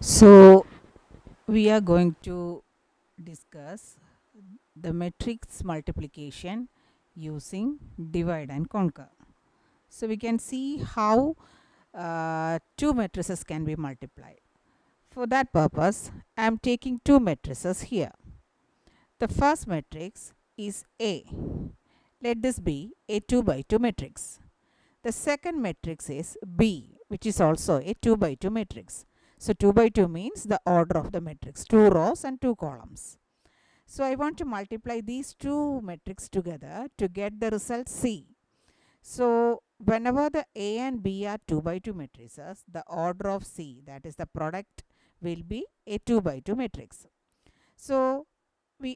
So, we are going to discuss the matrix multiplication using divide and conquer. So, we can see how two matrices can be multiplied. For that purpose, I am taking two matrices here. The first matrix is A. Let this be a 2 by 2 matrix. The second matrix is B, which is also a 2 by 2 matrix. So 2 by 2 means the order of the matrix, 2 rows and 2 columns. So I want to multiply these two matrices together to get the result C. So whenever the A and B are 2 by 2 matrices, the order of C, that is the product, will be a 2 by 2 matrix. So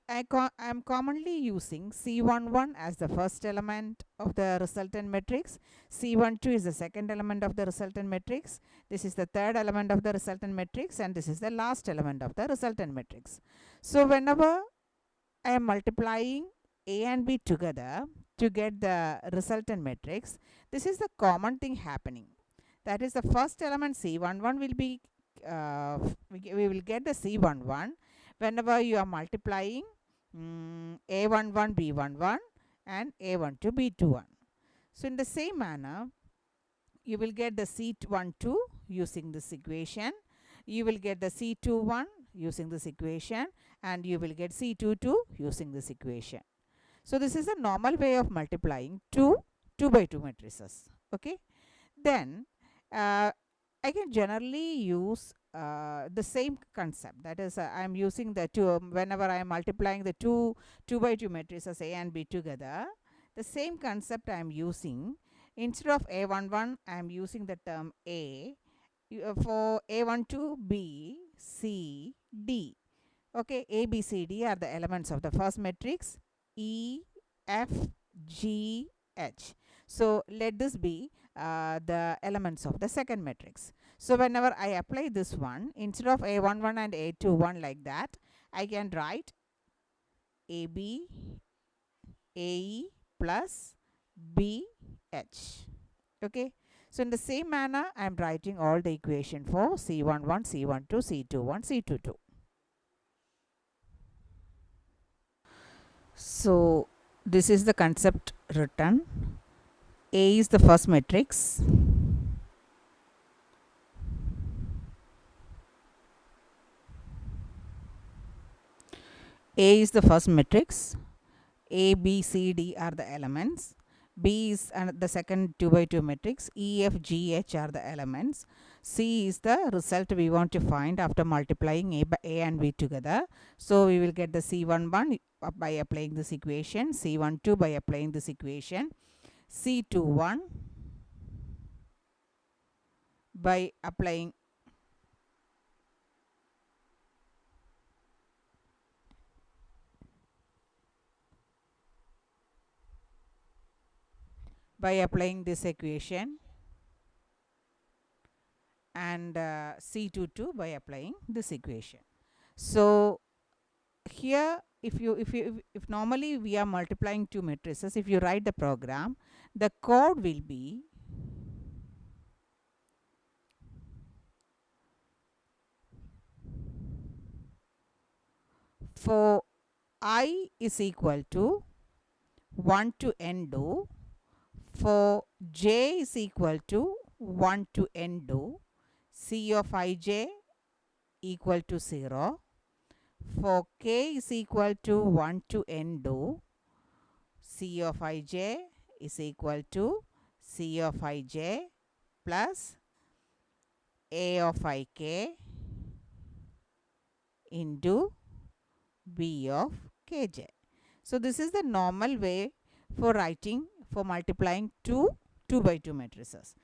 I am commonly using C11 as the first element of the resultant matrix. C12 is the second element of the resultant matrix. This is the third element of the resultant matrix, and this is the last element of the resultant matrix. So whenever I am multiplying A and B together to get the resultant matrix, this is the common thing happening. That is, the first element C11 will be we will get the C11 whenever you are multiplying A11 B11 and A12 B21. So in the same manner, you will get the C12 using this equation, you will get the C21 using this equation, and you will get C22 using this equation. So this is a normal way of multiplying two 2 by 2 matrices. Okay. Then I can generally use the same concept. That is, I am using the two whenever I am multiplying the two 2 by 2 matrices A and B together. The same concept I am using. Instead of A11, I am using the term A. For A12, B, C, D. Okay, A, B, C, D are the elements of the first matrix. E, F, G, H. So let this be the elements of the second matrix. So whenever I apply this one, instead of A11 and A21 like that, I can write AB, AE plus BH. Okay. So in the same manner, I am writing all the equation for C11, C12, C21, C22. So this is the concept written. A is the first matrix. A is the first matrix. A, B, C, D are the elements. B is the second 2 by 2 matrix. E, F, G, H are the elements. C is the result we want to find after multiplying A and B together. So we will get the C11 by applying this equation, C12 by applying this equation, C21 by applying this equation, and C22 by applying this equation. So here if normally we are multiplying two matrices, if you write the program, the code will be for I is equal to 1 to n do, for j is equal to 1 to n do, C of ij equal to 0, for k is equal to 1 to n do, C of ij is equal to C of ij plus A of ik into B of kj. So this is the normal way for writing, for multiplying two 2 by 2 matrices.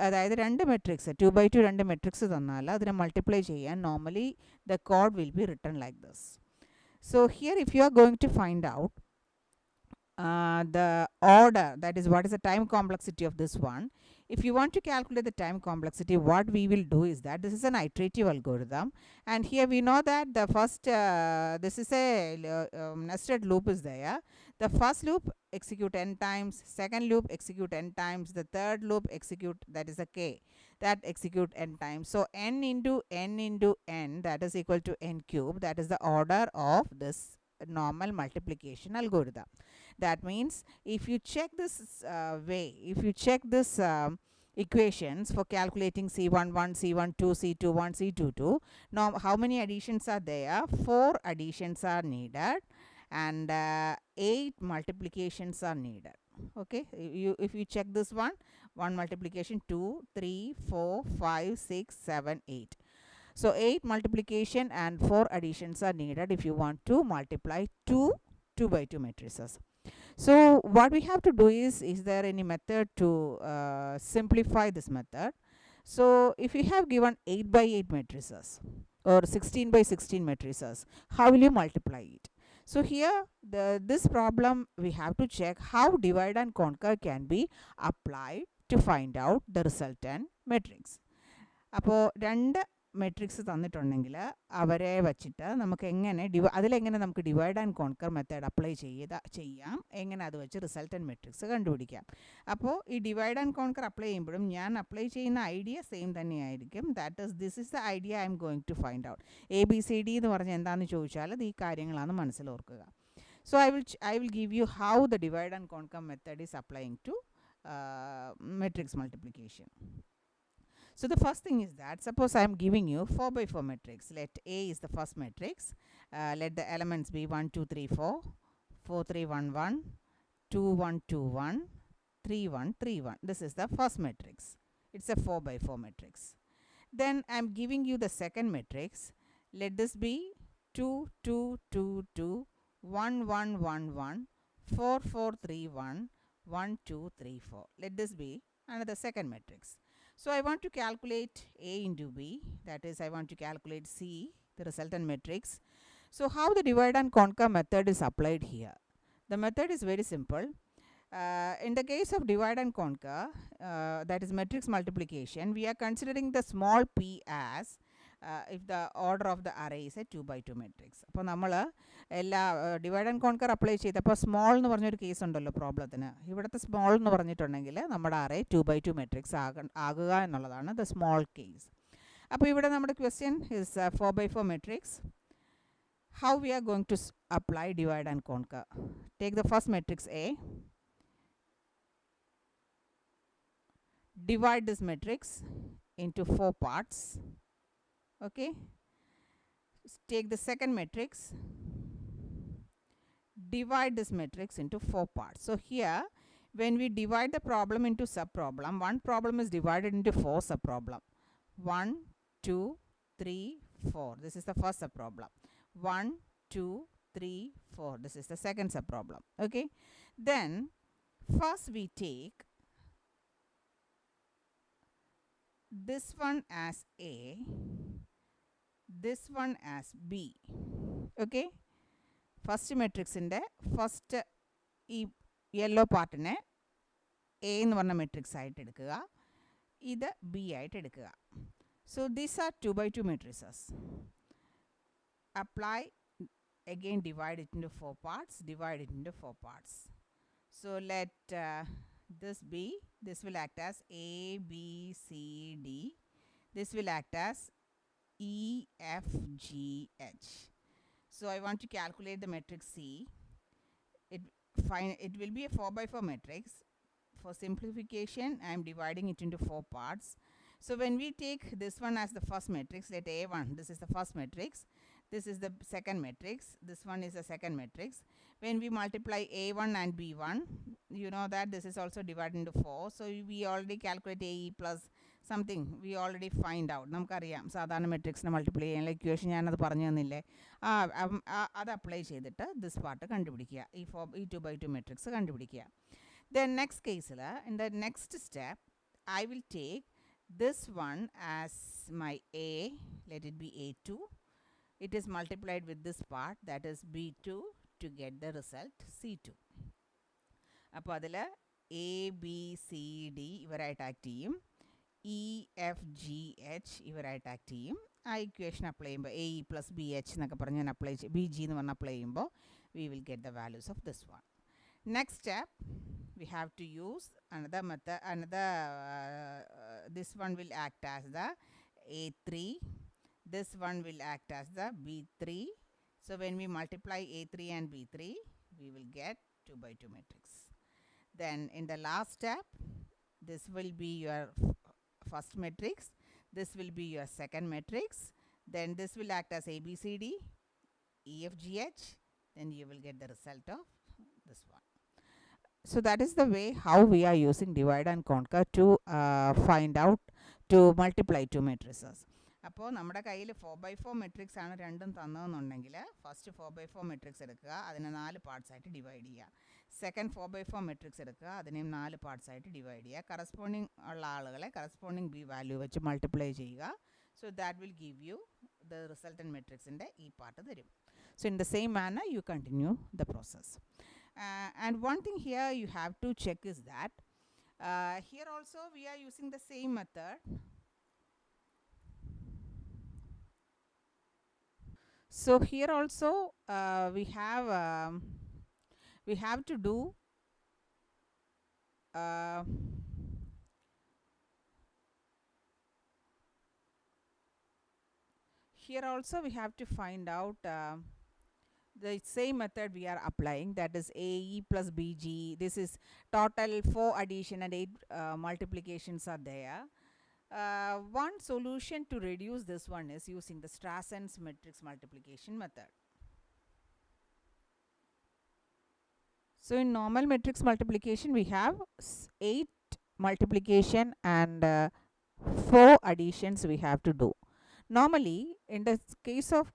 അതായത് രണ്ട് matrix 2 by 2 രണ്ട് matrix തന്നാൽ അതിനെ multiply ചെയ്യാൻ normally the code will be written like this. So here if you are going to find out the order, that is what is the time complexity of this one, if you want to calculate the time complexity, what we will do is that this is an iterative algorithm, and here we know that the first this is a nested loop is there. The first loop execute n times, second loop execute n times, the third loop execute, that is a k, that execute n times. So n into n, that is equal to n cube. That is the order of this normal multiplication algorithm. That means if you check this if you check this equations for calculating C11, C12, C21, C22, now how many additions are there? 4 additions are needed, and 8 multiplications are needed. Okay, if you check this one multiplication, 2, 3, 4, 5, 6, 7, 8. So 8 multiplication and 4 additions are needed if you want to multiply 2 by 2 matrices. So what we have to do is there any method to simplify this method? So if you have given 8 by 8 matrices or 16 by 16 matrices, how will you multiply it? So here this problem we have to check how divide and conquer can be applied to find out the resultant matrix. അപ്പോൾ രണ്ട് matrix തന്നിട്ടുണ്ടെങ്കിൽ അവരെ വച്ചിട്ട് നമുക്ക് എങ്ങനെ അതിലെങ്ങനെ നമുക്ക് divide and conquer method apply ചെയ്യാം, എങ്ങനെ അത് വെച്ച് റിസൾട്ടൻറ്റ് മെട്രിക്സ് കണ്ടുപിടിക്കാം. അപ്പോൾ ഈ ഡിവൈഡ് ആൻഡ് കോൺകർ അപ്ലൈ ചെയ്യുമ്പോഴും ഞാൻ അപ്ലൈ ചെയ്യുന്ന ഐഡിയ സെയിം തന്നെയായിരിക്കും. This is the idea I'm going to find out. ABCD എന്ന് പറഞ്ഞാൽ എന്താണെന്ന് ചോദിച്ചാൽ അത് ഈ കാര്യങ്ങളാണ് മനസ്സിലോർക്കുക. So I will give you how the divide and conquer method is applying to matrix multiplication. So the first thing is that suppose I am giving you 4 by 4 matrix. Let A is the first matrix. Let the elements be 1, 2, 3, 4, 4, 3, 1, 1, 2, 1, 2, 1, 3, 1, 3, 1. This is the first matrix. It's a 4 by 4 matrix. Then I am giving you the second matrix. Let this be 2, 2, 2, 2, 1, 1, 1, 1, 4, 4, 3, 1, 1, 2, 3, 4. Let this be another second matrix. So I want to calculate A into B, that is I want to calculate C, the resultant matrix. So how the divide and conquer method is applied here? The method is very simple. In the case of divide and conquer, that is matrix multiplication, we are considering the small p as if the order of the array is a 2 by 2 matrix. അപ്പോൾ നമ്മൾ എല്ലാ divide and conquer apply ചെയ്തപ്പോൾ small എന്ന് പറഞ്ഞൊരു case ഉണ്ടല്ലോ പ്രോബ്ലത്തിന്. ഇവിടുത്തെ small എന്ന് പറഞ്ഞിട്ടുണ്ടെങ്കിൽ നമ്മുടെ അറേ 2 by 2 മെട്രിക്സ് ആകുക എന്നുള്ളതാണ് ദ സ്മോൾ കേസ്. അപ്പോൾ ഇവിടെ നമ്മുടെ question is 4 by 4 matrix. How we are going to apply divide and conquer? Take the first matrix A. Divide this matrix into 4 parts. Okay, take the second matrix, divide this matrix into 4 parts. So here when we divide the problem into sub problem, one problem is divided into 4 sub problem. 1, 2, 3, 4. This is the first sub problem. 1, 2, 3, 4. This is the second sub problem. Okay, then first we take this one as A, this one as B. Okay, first matrix in the first yellow part ne A എന്ന് പറഞ്ഞ matrix ആയിട്ട് എടുക്കുക, ഇത് B ആയിട്ട് എടുക്കുക. So these are 2 by 2 matrices. Apply again, divide it into 4 parts, divide it into 4 parts. So let this be, this will act as A, B, C, D. This will act as E, F, G, H. So I want to calculate the matrix C. It will be a 4 by 4 matrix. For simplification, I am dividing it into 4 parts. So when we take this one as the first matrix, let A1, this is the first matrix, this is the second matrix, this one is the second matrix. When we multiply A1 and B1, you know that this is also divided into 4. So we already calculate AE plus something, we already find out. നമുക്കറിയാം സാധാരണ മെട്രിക്സിനെ multiply ചെയ്യാനുള്ള equation ഞാനത് പറഞ്ഞു തന്നില്ലേ, അത് apply ചെയ്തിട്ട് this part കണ്ടുപിടിക്കുക, ഈ 2 by 2 മെട്രിക്സ് കണ്ടുപിടിക്കുക. Then next case, in the next step, I will take this one as my A, let it be A2. It is multiplied with this part, that is B2, to get the result C2. അപ്പോൾ അതിൽ ABCD ഇവരായിട്ട് act ചെയ്യും, EFGH ഇവരായിട്ട് act ചെയ്യും. ആ equation apply ചെയ്യുമ്പോൾ AE plus BH എന്നൊക്കെ പറഞ്ഞ് ഞാൻ BG എന്ന് പറഞ്ഞ് അപ്ലൈ ചെയ്യുമ്പോൾ we will get the values of this one. Next step, we have to use another method, this one will act as the A3, this one will act as the B3. So when we multiply A3 and B3, we will get 2 by 2 matrix. Then in the last step, this will be your first matrix, this will be your second matrix, then this will act as ABCD, EFGH, then you will get the result of this one. So that is the way how we are using divide and conquer to find out, to multiply two matrices. അപ്പോൾ നമ്മുടെ കയ്യിൽ 4x4 matrix ആണ് രണ്ടും തന്നതെന്നുണ്ടെങ്കിൽ first 4x4 matrix എടുക്കുക, അതിനെ 4 parts ആയിട്ട് divide ചെയ്യുക. Second 4x4 matrix എടുക്കുക, അതിനെയും 4 പാർട്സ് ആയിട്ട് ഡിവൈഡ് ചെയ്യുക. കറസ്പോണ്ടിങ് ഉള്ള ആളുകളെ കറസ്പോണ്ടിങ് ബി വാല്യൂ വെച്ച് മൾട്ടിപ്ലൈ ചെയ്യുക. So that will give you the resultant മെട്രിക്സിൻ്റെ ഈ പാർട്ട് തരും. So in the same manner you continue the process. And one thing here you have to check is that here also we are using the same method. So here also we have to do here also we have to find out the same method we are applying, that is AE plus BG. This is total 4 addition and 8 multiplications are there. One solution to reduce this one is using the strassens matrix multiplication method. So in normal matrix multiplication we have 8 multiplication and 4 additions we have to do. Normally in the case of